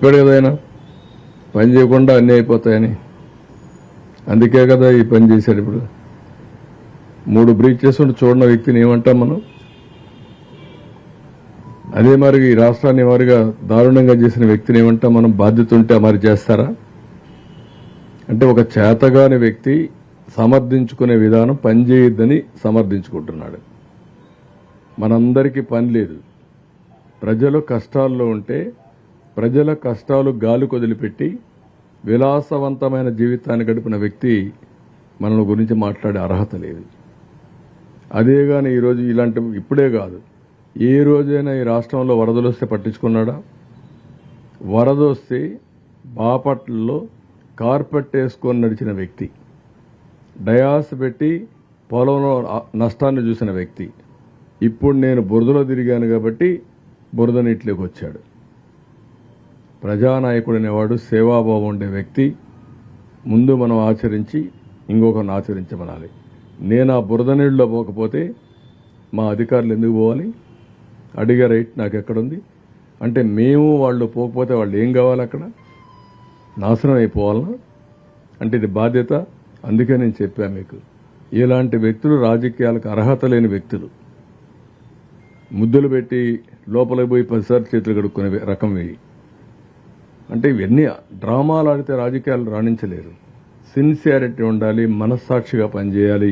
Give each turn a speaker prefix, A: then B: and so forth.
A: చెప్పాడు కదా ఆయన, పని చేయకుండా అన్నీ అయిపోతాయని. అందుకే కదా ఈ పని చేశాడు. ఇప్పుడు 3 బ్రీచ్ చేసుకుంటూ చూడని వ్యక్తిని ఏమంటాం మనం? అదే మరి ఈ రాష్ట్రాన్ని వారిగా దారుణంగా చేసిన వ్యక్తిని ఏమంటాం మనం? బాధ్యత ఉంటే మరి చేస్తారా? అంటే ఒక చేతగాని వ్యక్తి సమర్థించుకునే విధానం పనిచేయొద్దని సమర్థించుకుంటున్నాడు. మనందరికీ పని లేదు. ప్రజలు కష్టాల్లో ఉంటే ప్రజల కష్టాలు గాలి కొదిలిపెట్టి విలాసవంతమైన జీవితాన్ని గడిపిన వ్యక్తి మన గురించి మాట్లాడే అర్హత లేదు. అదే కానీ ఈరోజు ఇలాంటి ఇప్పుడే కాదు, ఏ రోజైనా ఈ రాష్ట్రంలో వరదలు వస్తే పట్టించుకున్నాడా? వరద వస్తే బాపట్లలో కార్పెట్ వేసుకొని నడిచిన వ్యక్తి, డయాస్ పెట్టి పొలంలో నష్టాన్ని చూసిన వ్యక్తి, ఇప్పుడు నేను బురదలో తిరిగాను కాబట్టి బురద నీటిలోకి వచ్చాడు. ప్రజానాయకుడు అనేవాడు సేవాభావం ఉండే వ్యక్తి. ముందు మనం ఆచరించి ఇంకొకరిని ఆచరించమనాలి. నేను ఆ బురద నీళ్ళలో పోకపోతే మా అధికారులు ఎందుకు పోవాలి? అడిగే రైట్ నాకు ఎక్కడుంది? అంటే మేము వాళ్ళు పోకపోతే వాళ్ళు ఏం కావాలి? అక్కడ నాశనం అయిపోవాలనా? అంటే ఇది బాధ్యత. అందుకే నేను చెప్పాను మీకు, ఇలాంటి వ్యక్తులు రాజకీయాలకు అర్హత లేని వ్యక్తులు. ముద్దులు పెట్టి లోపలికి పోయి 10 సార్లు చేతులు కడుక్కునే రకం ఇవి. అంటే ఇవన్నీ డ్రామాలు ఆడితే రాజకీయాలు రాణించలేరు. సిన్సియారిటీ ఉండాలి, మనస్సాక్షిగా పనిచేయాలి.